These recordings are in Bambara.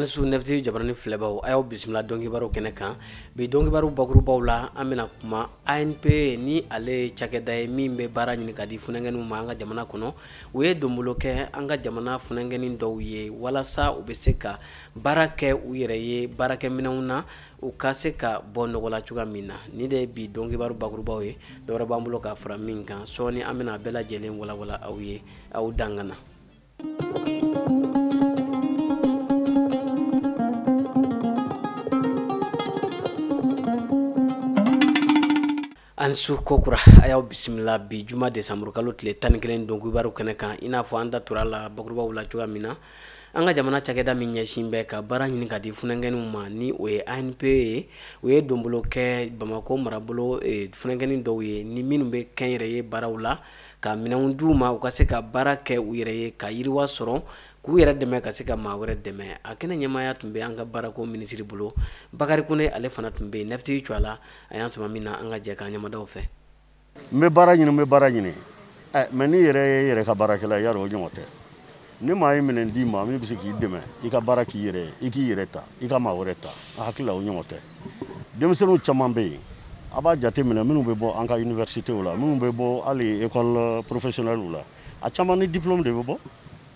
su nefti jabarani filɛbaw a y'aw bisimila dɔnkibaro kɛnɛ kan bi dɔnkibaro bakurubaw la an bɛna kuma ANP ni ale ye cakɛda ye min bɛ baara ɲini ka di funɛngɛniw ma an ka jamana kɔnɔ u ye donbolo kɛ an ka jamana funɛngɛni dɔw ye walasa u bɛ se ka baara kɛ u yɛrɛ ye baarakɛminɛnw na u ka se ka bɔ nɔgɔla cogoya min na ni de ye bi dɔnkibaro bakurubaw ye dɔwɛrɛ b'an bolo ka fara min kan sɔɔni an bɛna bɛɛ lajɛlen walawala aw ye aw dangana. Ansu kokura a y'aw bisimila bi juma desanburu kalo tile 11 dɔnkibaro kɛnɛ kan i n'a fɔ an da tora la bakurubaw la cogoya min na an ka jamana cakɛda min ɲɛsin bɛ ka baara ɲini ka di funɛngɛniw ma ni o ye ANP ye u ye donbolo kɛ Bamako marabolo funɛngɛni dɔw ye ni minnu bɛ kɛnyɛrɛ ye baaraw la ka minɛnw d'u ma u ka se ka baara kɛ u yɛrɛ ye ka yiriwa sɔrɔ k'u yɛrɛ dɛmɛ ka se ka maa wɛrɛ dɛmɛ a kɛnɛ ɲɛmaaya tun bɛ an ka baarako minisiri bolo Bakari Kone ale fana tun bɛ nefti cu a la a y'an sama min na an ka jɛ k'an ɲɛmadaw fɛ. N bɛ baara ɲini mais ni yɛrɛ ye yɛrɛ ka baarakɛla yarɔ o ɲɔgɔn tɛ ni maa ye minɛn d'i ma min bɛ se k'i dɛmɛ i ka baara k'i yɛrɛ ye i k'i yɛrɛ ta i ka maa wɛrɛ ta a hakili la o ɲɔgɔn tɛ denmisɛnninw caman bɛ yen a b'a jate minɛ minnu bɛ bɔ an ka universitéw la minnu bɛ bɔ hali école professionnelle la a caman ni diplôme de bɛ bɔ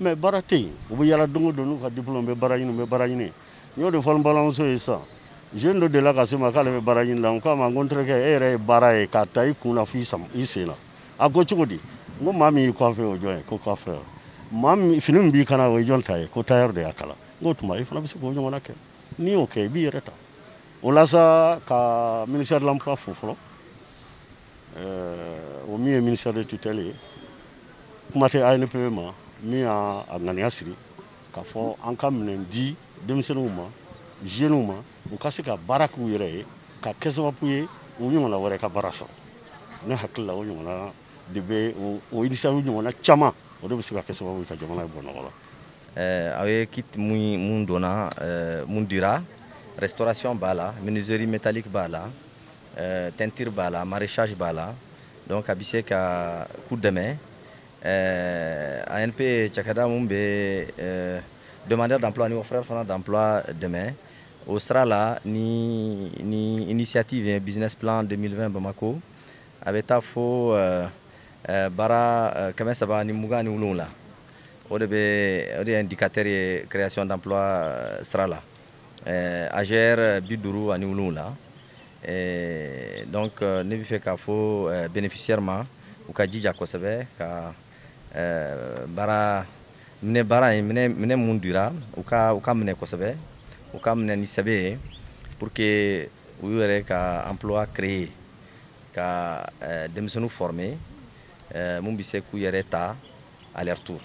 mais baara tɛ yen u bɛ yala don o don n'u ka diplôme bɛ baara ɲini n y'o de fɔ n balimamuso ye sisan jeune dɔ delila ka se ma k'ale bɛ baara ɲini la n k'a ma n ko n terikɛ e yɛrɛ ye baara ye k'a ta i kun na fo i sen na a ko cogo di n ko maa min y'i coiffé o jɔn ye ko coiffeur maa min fini min b'i kana o ye jɔn ta ye ko tailleur de y'a kala n ko tuma i fana bɛ se k'o ɲɔgɔnna kɛ n'i y'o kɛ i b'i yɛrɛ ta o la sa ka ministère de l'emploi fo fɔlɔ o min ye ministère de tutelle ye kuma tɛ ANP ma min y'a ŋaniya siri k'a fɔ an ka minɛn di denmisɛnninw ma jeunes ma u ka se ka baara k'u yɛrɛ ye ka kɛ sababu ye u ɲɔgɔnna wɛrɛ ka baara sɔrɔ ne hakili la o ɲɔgɔnna de bɛ o initiative ɲɔgɔnna caman o de bɛ se ka kɛ sababu ye ka jamana bɔ nɔgɔ la. Aw ye kit mun donna mun dira restauration b'a la menuiserie métallique b'a la teinture b'a la maraîchage b'a la donc a bɛ se ka k'u dɛmɛ ANP cakɛda mun bɛ demandeur d'emploi ni offreur fana d'emploi dɛmɛ o sira la ni initiative ye business plan 2020 Bamako a bɛ taa fo baara 327 o de ye indicateur ye création d'emploi sira la AGR 57 donc ne bɛ fɛ k'a fɔ bénéficiaire ma u ka jija kosɛbɛ ka minɛ mun dira u ka minɛ kosɛbɛ u ka minɛ ni sɛbɛn ye pour que u yɛrɛ ka emploi créer ka denmisɛnninw former mun bɛ se k'u yɛrɛ ta à leur tour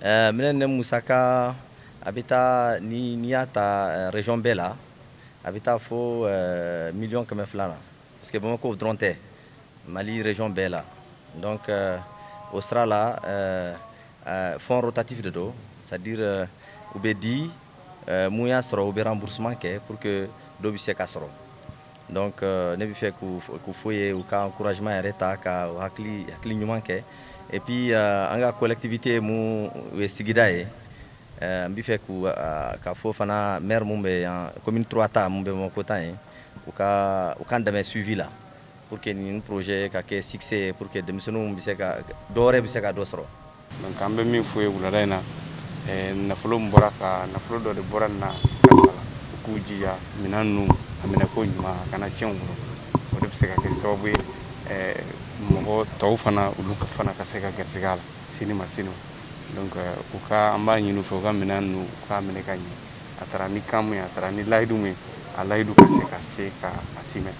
minɛ ni musaka a bɛ taa ni y'a ta région bɛɛ la a bɛ taa fo 1,200,000 na parce que Bamako dɔrɔn tɛ Mali région bɛɛ la donc o sira la fonds rotatif de do c'est-à-dire u bɛ di mun y'a sɔrɔ u bɛ remboursement kɛ pour que dɔ bɛ se ka sɔrɔ donc ne bɛ fɛ k'u fɔ ye u ka encouragement yɛrɛ ta ka hakili ɲuman kɛ et puis an ka collectivité mun ye sigida ye n bɛ fɛ k'a fɔ fana maire mun bɛ yan commune 3 ta mun bɛ Bamako tan ye u ka dɛmɛ suivi la pour que nin projet ka kɛ succès pour que denmisɛnninw bɛ se ka dɔ wɛrɛ bɛ se ka dɔ sɔrɔ. donc an bɛ min fɔ ye wulada in na nafolo dɔ de bɔra nin na u k'u jija minɛn ninnu a minɛko ɲuman a kana tiɲɛ u bolo o de bɛ se ka kɛ sababu ye mɔgɔ tɔw fana olu fana ka se ka garisigɛ a la sini ma donc an b'a ɲini u fɛ u ka minɛn ninnu u k'a minɛ ka ɲɛ a taara ni kan mun ye a taara ni layidu mun ye a layidu ka se ka timɛ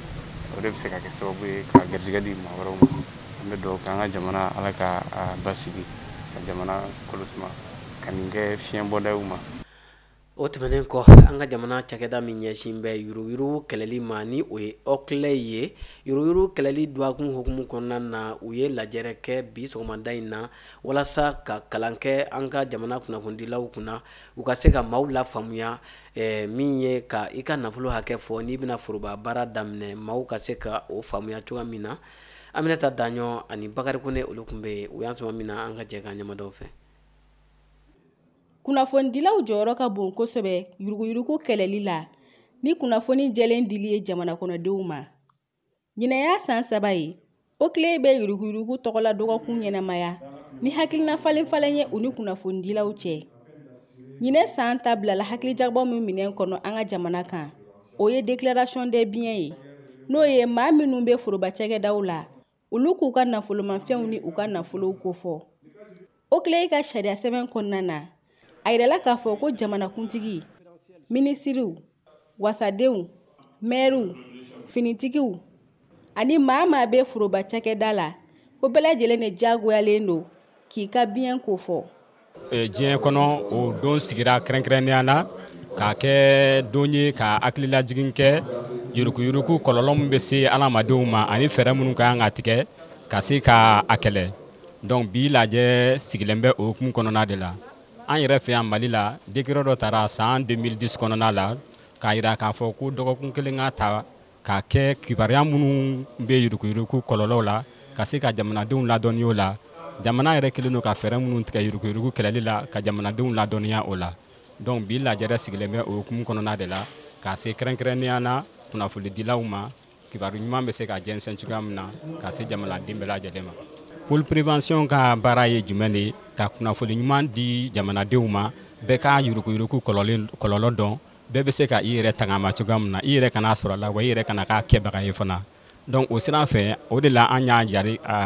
o de bɛ se ka kɛ sababu ye ka garisigɛ di maa wɛrɛw ma an bɛ dugawu kɛ an ka jamana ala ka basigi ka jamana kɔlɔsima ka nin kɛ fiɲɛ bɔdaw ma. O tɛmɛnen kɔ an ka jamana cakɛda min ɲɛsin bɛ yuruguyurugu kɛlɛli ma ni o ye OCLEI ye yuruguyurugu kɛlɛli dɔgɔkun hukumu kɔnɔna na u ye lajɛrɛ kɛ bi sɔgɔmada in na walasa ka kalan kɛ an ka jamana kunnafonidilaw kunna u ka se ka maaw lafaamuya min ye ka i ka nafolo hakɛ fɔ n'i bɛna foroba baara daminɛ maaw ka se ka o faamuya cogoya min na Aminata Daɲɔ ani Bakari Kone olu tun bɛ yen u y'an sama min na an ka jɛ k'an ɲɛmadaw fɛ. Kunnafonidilaw jɔyɔrɔ ka bon kosɛbɛ yuruguyurugu kɛlɛli la ni kunnafoni jɛlen dili ye jamana kɔnɔdenw ma. Ɲinɛya san 3 ye, OCLE bɛ yuruguyurugu tɔgɔla dɔgɔkun ɲɛnamaya ni hakilina falen ye u ni kunnafonidilaw cɛ. Ɲinɛ san ta bilala hakilijagabɔ min minɛn kɔnɔ an ka jamana kan, o ye déclaration des biens ye. N'o ye maa minnu bɛ foroba cakɛdaw la, olu k'u ka nafolomafɛnw ni u ka nafolow kofɔ. OCLE ka sariya sɛbɛn kɔnɔna na, a yirala k'a fɔ ko jamanakuntigi, minisiriw, wasadenw, maires, finitigiw ani maa bɛ foroba cakɛda la, ko bɛɛ lajɛlen de diyagoyalen don k'i ka biɲɛ kofɔ. Diɲɛ kɔnɔ o don sigira kɛrɛnkɛrɛnnenya la k'a kɛ don ye ka hakililajigin kɛ yuruguyurugu kɔlɔlɔ min bɛ se adamadenw ma ani fɛɛrɛ minnu ka kan ka tigɛ ka se ka a kɛlɛ. Donc bi lajɛ sigilen bɛ o hukumu kɔnɔna de la. An yɛrɛ fɛ yan Mali la décret dɔ taara san 2010 kɔnɔna la k'a yira k'a fɔ ko dɔgɔkun kelen ka ta k'a kɛ kibaruya minnu bɛ yuruguyurugu kɔlɔlɔw la ka se ka jamanadenw ladɔnniya o la. Jamana yɛrɛ kelen don ka fɛɛrɛ minnu tigɛ yuruguyurugu kɛlɛli la ka jamanadenw ladɔnniya o la. Donc bi lajɛrɛ sigilen bɛ o hukumu kɔnɔna de la k'a se kɛrɛnkɛrɛnnenya na kunnafonidilaw ma kibaru ɲuman bɛ se ka jɛnsɛn cogoya min na ka se jamanaden bɛɛ lajɛlen ma. Pôle prévention ka baara ye jumɛn de ye ka kunnafoni ɲuman di jamanadenw ma bɛɛ ka yuruguyurugu kɔlɔlɔ dɔn bɛɛ bɛ se ka i yɛrɛ tangama cogoya min na i yɛrɛ kana sɔrɔ a la wa i yɛrɛ kana k'a kɛbaga ye fana. Donc o sira fɛ o de la an y'a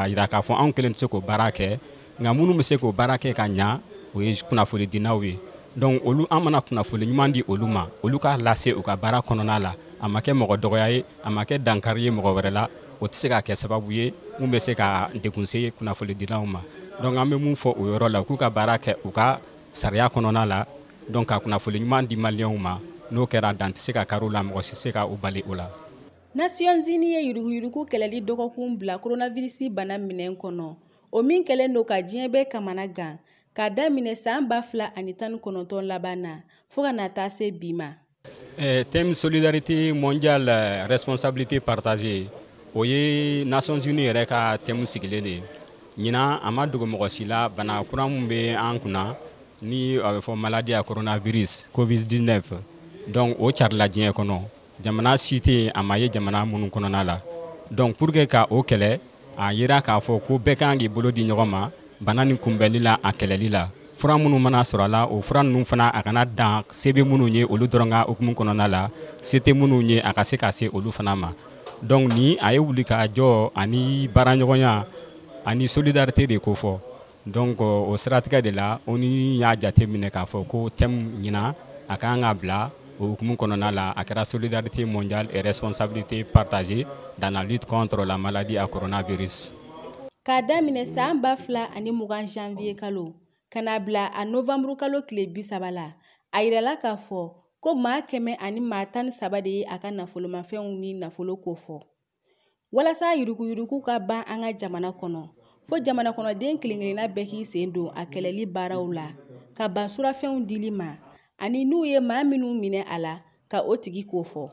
yira k'a fɔ anw kelen tɛ se k'o baara kɛ nka minnu bɛ se k'o baara kɛ ka ɲa o ye kunnafonidilaw ye. Donc olu an mana kunnafoni ɲuman di olu ma olu k'a lase u ka baara kɔnɔna la a ma kɛ mɔgɔ dɔgɔya ye a ma kɛ dankari ye mɔgɔ wɛrɛ la o tɛ se ka kɛ sababu ye mun bɛ se ka degun se kunnafonidilaw ma. Donc an bɛ mun fɔ o yɔrɔ la u k'u ka baara kɛ u ka sariya kɔnɔna la donc ka kunnafoni ɲuman di maliyɛnw ma n'o kɛra dan tɛ se ka kari u la mɔgɔ si se ka u bali o la. Nations Unies ye yuruguyurugu kɛlɛli dɔgɔkun bila coronavirus bana minɛn kɔnɔ o min kɛlen don ka diɲɛ bɛɛ kamana gan k'a daminɛ san 2019 laban na fo ka na taa se bi ma. Thème solidarité mondiale responsabilité partagée o ye Nations Unies yɛrɛ ka thème sigilen de ye. Ɲinan a ma dogo mɔgɔ si la bana kura min bɛ an kunna ni a bɛ fɔ maladie à coronavirus COVID-19 donc o carila diɲɛ kɔnɔ jamana si tɛ a ma ye jamana minnu kɔnɔna la. Donc pour que ka o kɛlɛ a yira k'a fɔ ko bɛɛ kan k'i bolo di ɲɔgɔn ma bana ni kunbɛnli la a kɛlɛli la. Fura minnu mana sɔrɔ a la o fura ninnu fana a kana dan se bɛ minnu ye olu dɔrɔn ka hukumu kɔnɔna la se tɛ minnu ye a ka se ka se olu fana ma. Donc ni a ye wuli k'a jɔ ani baaraɲɔgɔnya ani solidarité de ko fɔ. Donc o siratigɛ de la o ni y'a jate minɛ k'a fɔ ko thème ɲinan a kan ka bila o hukumu kɔnɔna la a kɛra solidarité mondiale et responsabilité partagée dans la lutte contre la maladie à coronavirus. K'a daminɛ san 2020 janvier kalo ka na bila a novembre kalo tile 30 la a yirala k'a fɔ ko maa 100 ani maa 13 de ye a ka nafolomafɛnw ni nafolo kofɔ. Walasa yuruguyurugu ka ban an ka jamana kɔnɔ fo jamana kɔnɔden kelen-kelenna bɛɛ k'i sen don a kɛlɛli baaraw la ka ban surafɛnw dili ma ani n'u ye maa minnu minɛ a la ka o tigi kofɔ.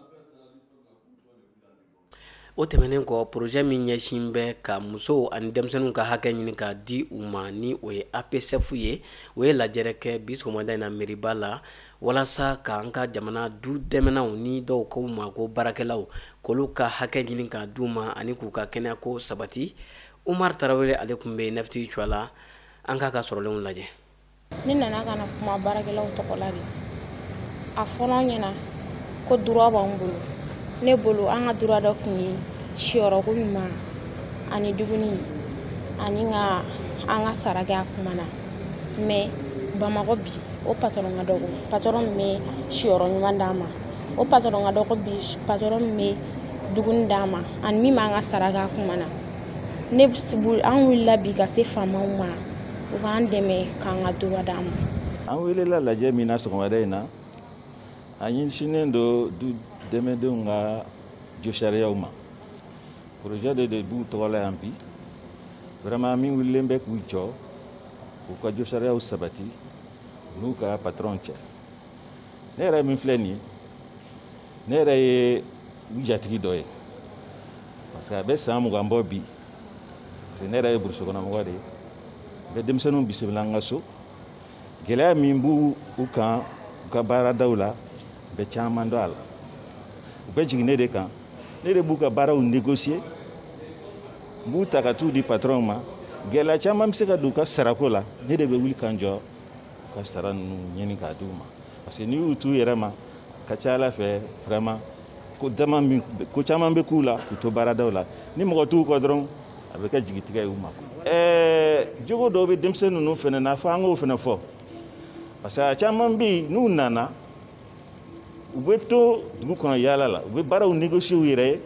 O tɛmɛnen kɔ projet min ɲɛsin bɛ ka musow ani denmisɛnninw ka hakɛ ɲini k'a di u ma ni o ye APSF ye o ye lajɛrɛ kɛ bi sɔgɔmada in na mairie la walasa k'an ka jamana du dɛmɛnaw ni dɔw k'u ma ko baarakɛlaw k'olu ka hakɛ ɲini k'a di u ma ani k'u ka kɛnɛyako sabati. Umar Tarawele ale tun bɛ Nefti Cuala an k'a ka sɔrɔlenw lajɛ. Ne nana ka na kuma baarakɛlaw tɔgɔ la de a fɔlɔ ɲɛna ko droit b'an bolo ne bolo an ka droit dɔ tun ye siyɔrɔko ɲuman ani dumuni ani ka an ka sara kɛ a kuma na mais Bamakɔ bi o patron ka dɔgɔ patron min bɛ siyɔrɔ ɲuman d'an ma o patron ka dɔgɔ bi patron min bɛ dumuni d'an ma ani min b'an ka sara kɛ a kuma na ne an wulila bi ka se faamaw ma u k'an dɛmɛ k'an ka droit d'an ma. An welela lajɛ min na sɔgɔmada in na a ɲɛsinnen don du dɛmɛdenw ka jo sariyaw ma projet de b'u tɔgɔ la yan bi vraiment min wililen bɛ k'u jɔ k'u ka jo sariyaw sabati n'u ka patron cɛ. Ne yɛrɛ min filɛ nin ye ne yɛrɛ ye u jatigi dɔ ye parce que a bɛ san 20 bɔ bi parce que ne yɛrɛ ye burusi kɔnɔmɔgɔ de ye n bɛ denmisɛnninw bisimila n ka so gɛlɛya min b'u u kan u ka baaradaw la bɛ caman dɔn a la u bɛ jigin ne de kan ne de b'u ka baaraw négocier n b'u ta ka t'u di patron ma gɛlɛya caman bɛ se ka don u ka sarako la ne de bɛ wuli kan jɔ u ka sara ninnu ɲini k'a d'u ma parce que n'i y'u t'u yɛrɛ ma ka ca ala fɛ vraiment ko caman bɛ k'u la k'u to baaradaw la ni mɔgɔ t'u kɔ dɔrɔn a bɛ kɛ jigitigɛ ye u ma jogo dɔw bɛ denmisɛnnin ninnu fana na fo an k'o fana fɔ parce que a caman bɛ yen n'u nana u bɛ to dugu kɔnɔ yaala la u bɛ baaraw négocier u yɛrɛ ye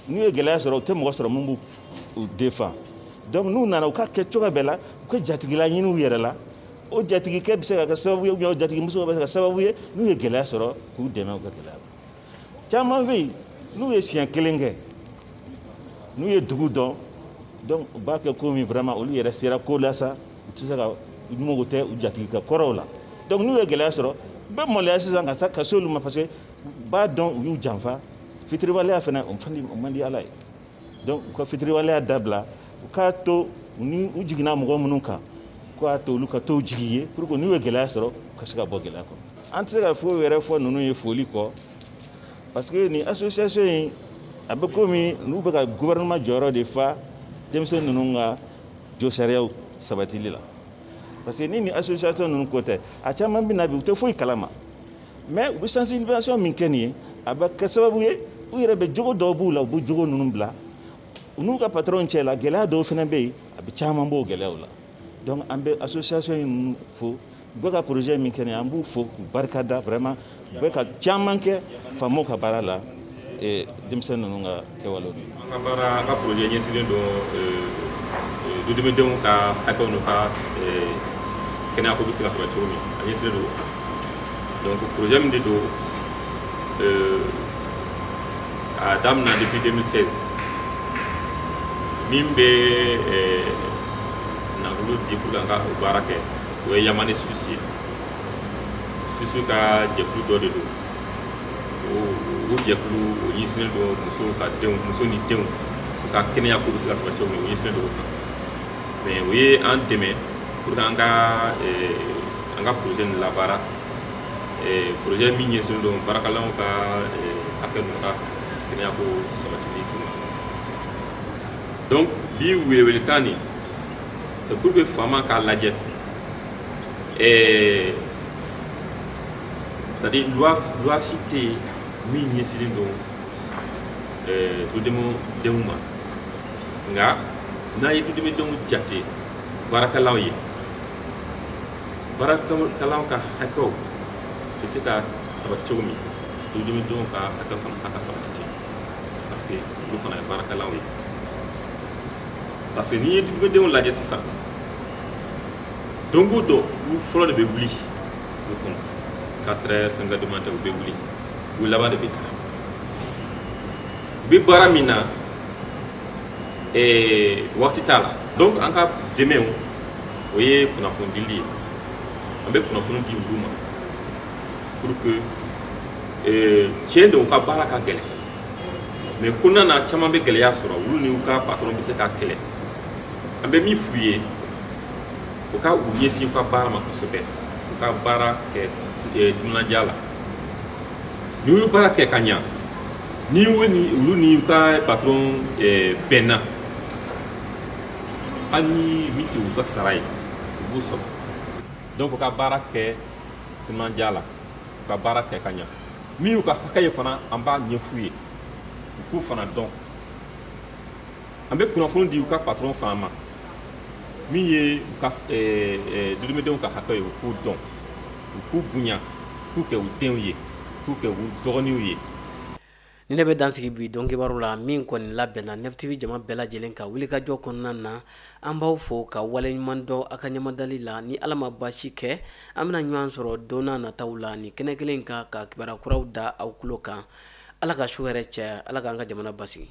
n'u ye gɛlɛya sɔrɔ u tɛ mɔgɔ sɔrɔ min b'u défend donc n'u nana u ka kɛ cogoya bɛɛ la u ka jatigila ɲini u yɛrɛ la o jatigikɛ bɛ se ka kɛ sababu ye ou bien o jatigimuso bɛ se ka kɛ sababu ye n'u ye gɛlɛya sɔrɔ k'u dɛmɛ u ka gɛlɛya la caman bɛ yen n'u ye siɲɛ kelen kɛ n'u ye dugu dɔn donc u b'a kɛ ko min vraiment olu yɛrɛ sera ko la sa u tɛ se ka u mago tɛ u jatigikɛ kɔrɔw la donc n'u ye gɛlɛya sɔrɔ u bɛ maloya sisan ka se olu ma parce que u b'a dɔn u y'u janfa fitiriwaleya fana o man di ala ye donc u ka fitiriwaleya dabila u k'a to ni u jiginna mɔgɔ minnu kan k'a to olu ka t'o jigi ye pour que n'u ye gɛlɛya sɔrɔ u ka se ka bɔ gɛlɛya kɔnɔ an tɛ se ka foyi wɛrɛ fɔ ninnu ye foli kɔ parce que ni association in a bɛ komi n'u bɛ ka gouvernement jɔyɔrɔ de fa denmisɛnnin ninnu ka jo sariyaw sabatili la parce que ni association ninnu ko tɛ a caman bɛ na bi u tɛ foyi kalama mais u bɛ sensibilisation min kɛ nin ye a bɛ kɛ sababu ye u yɛrɛ bɛ jogo dɔw b'u la u bɛ jogo ninnu bila u n'u ka patron cɛ la gɛlɛya dɔw fana bɛ yen a bɛ caman b'o gɛlɛyaw la donc an bɛ association in fo u bɛ ka projet min kɛ nin ye an b'u fo k'u barikada vraiment u bɛ ka caman kɛ faamaw ka baara la denmisɛnnin ninnu ka kɛwalew ye. An ka baara an ka projet ɲɛsinnen don dudenw ka hakɛw n'u ka kɛnɛya ko bɛ se ka sabati cogo min a ɲɛsinnen don donc projet min de don a daminɛ depuis 2016 min bɛ nafolo di pour que an ka o baara kɛ o ye Yamane Suisse ye Suisse ka jɛkulu dɔ de don o jɛkulu o ɲɛsinnen don muso ni denw u ka kɛnɛya ko bɛ se ka sabati cogo min o ɲɛsinnen don o kan mais o ye an dɛmɛ pour que an ka projet nin labaara projet min ɲɛsinnen don baarakɛlaw ka hakɛ n'u ka kɛnɛya ko sabatili kama donc bi welewelekan nin c'est pour que faama k'a lajɛ c'est-à-dire loi si tɛ yen min ɲɛsinnen don dudenw ma nka n'a ye dudenw jate baarakɛlaw ye baarakɛlaw ka hakɛw bɛ se ka sabati cogo min dudenw ka hakɛ fana ka sabati ten parce que olu fana ye baarakɛlaw ye parce que n'i ye dudenw lajɛ sisan don o don olu fɔlɔ de bɛ wuli du kɔnɔ 4 heures 5 heures du matin u bɛ wuli u laban de bɛ taa u bɛ baara min na waati t'a la donc an ka dɛmɛw o ye kunnafoni dili ye an bɛ kunnafoni di olu ma pour que tiɲɛ de u ka baara ka gɛlɛn mais kɔnɔna na caman bɛ gɛlɛya sɔrɔ olu ni u ka patron bɛ se ka kɛlɛ an bɛ min f'u ye u ka u ɲɛsin u ka baara ma kosɛbɛ u ka baara kɛ dumunadiya la n'i y'u baara kɛ ka ɲa ni olu ni u ka patron bɛnna hali ni min tɛ u ka sara ye u b'u sɔrɔ donc u ka baara kɛ dumunadiya la u ka baara kɛ ka ɲa min y'u ka hakɛ ye fana an b'a ɲɛf'u ye u k'u fana dɔn an bɛ kunnafoni di u ka patron fana ma min ye u ka dudenw ka hakɛ ye u k'u dɔn u k'u bonya k'u kɛ u denw ye k'u kɛ u dɔgɔninw ye. ni ne bɛ dansigi bi dɔn kibaru la min kɔni labɛnna Nef TV jama bɛɛ lajɛlen ka wulikajɔ kɔnɔna na an b'aw fo ka waleɲuman dɔn a ka ɲamadali la ni ala ma basi kɛ an bɛna ɲɔgɔn sɔrɔ don n'a nataw la ni kɛnɛ kelen kan ka kibaruya kuraw da aw tulo kan ala ka su hɛrɛ cɛ ala k'an ka jamana basigi.